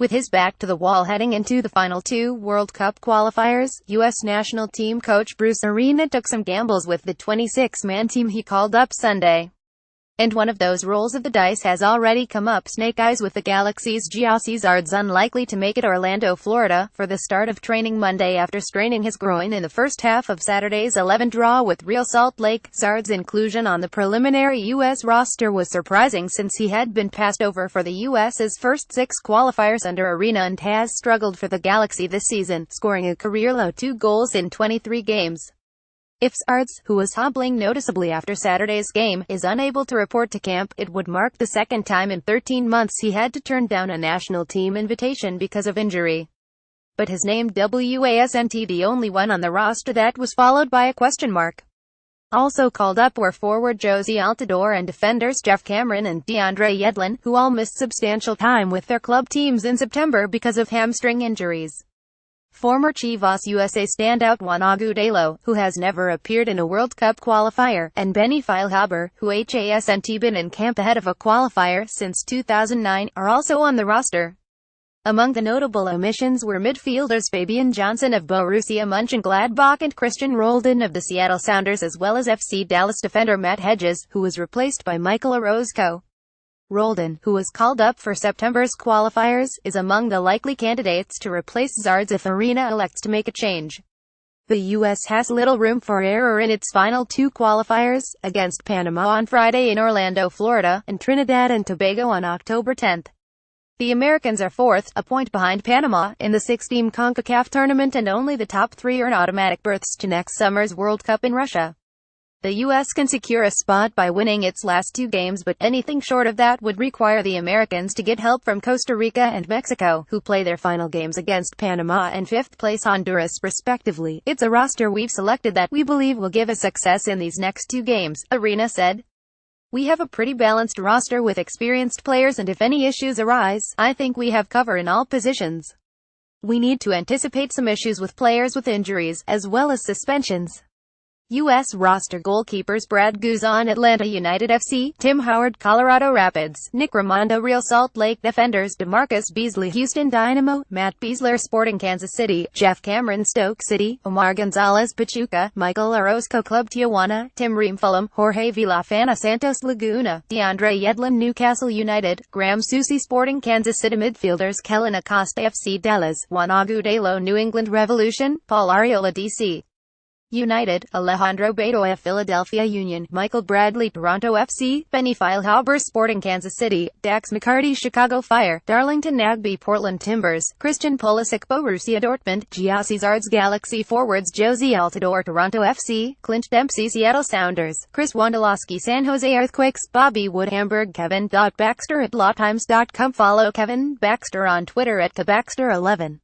With his back to the wall heading into the final two World Cup qualifiers, U.S. national team coach Bruce Arena took some gambles with the 26-man team he called up Sunday. And one of those rolls of the dice has already come up. Snake eyes with the Galaxy's gyasi zardes unlikely to make it Orlando, Florida, for the start of training Monday after straining his groin in the first half of Saturday's 11 draw with Real Salt Lake. Zardes' inclusion on the preliminary U.S. roster was surprising since he had been passed over for the U.S.'s first 6 qualifiers under Arena and has struggled for the Galaxy this season, scoring a career-low 2 goals in 23 games. If Zardes, who was hobbling noticeably after Saturday's game, is unable to report to camp, it would mark the second time in 13 months he had to turn down a national team invitation because of injury. But his name wasn't the only one on the roster that was followed by a question mark. Also called up were forward Jozy Altidore and defenders Jeff Cameron and DeAndre Yedlin, who all missed substantial time with their club teams in September because of hamstring injuries. Former Chivas USA standout Juan Agudelo, who has never appeared in a World Cup qualifier, and Benny Feilhaber, who hasn't been in camp ahead of a qualifier since 2009, are also on the roster. Among the notable omissions were midfielders Fabian Johnson of Borussia Mönchengladbach and Christian Roldan of the Seattle Sounders, as well as FC Dallas defender Matt Hedges, who was replaced by Michael Orozco. Roldan, who was called up for September's qualifiers, is among the likely candidates to replace Zardes if Arena elects to make a change. The U.S. has little room for error in its final 2 qualifiers, against Panama on Friday in Orlando, Florida, and Trinidad and Tobago on October 10. The Americans are 4th, a point behind Panama, in the 6-team CONCACAF tournament, and only the top 3 earn automatic berths to next summer's World Cup in Russia. The U.S. can secure a spot by winning its last 2 games, but anything short of that would require the Americans to get help from Costa Rica and Mexico, who play their final games against Panama and 5th-place Honduras, respectively. It's a roster we've selected that we believe will give us success in these next 2 games, Arena said. We have a pretty balanced roster with experienced players, and if any issues arise, I think we have cover in all positions. We need to anticipate some issues with players with injuries, as well as suspensions. U.S. roster goalkeepers Brad Guzan, Atlanta United FC, Tim Howard, Colorado Rapids, Nick Raimondo, Real Salt Lake defenders DeMarcus Beasley, Houston Dynamo, Matt Beasler, Sporting Kansas City, Jeff Cameron, Stoke City, Omar Gonzalez, Pachuca, Michael Orozco, Club Tijuana, Tim Ream, Fulham, Jorge Villafana, Santos Laguna, DeAndre Yedlin, Newcastle United, Graham Susi, Sporting Kansas City midfielders Kellen Acosta, FC Dallas, Juan Agudelo, New England Revolution, Paul Arriola, DC United, Alejandro Bedoya, Philadelphia Union, Michael Bradley, Toronto FC, Benny Feilhaber, Sporting Kansas City, Dax McCarty, Chicago Fire, Darlington Nagbe, Portland Timbers, Christian Pulisic, Borussia Dortmund, gyasi zardes Galaxy forwards Jozy Altidore, Toronto FC, Clint Dempsey, Seattle Sounders, Chris Wondolowski, San Jose Earthquakes, Bobby Wood, Hamburg, Kevin Baxter at lawtimes.com. Follow Kevin Baxter on Twitter at KeBaxter11.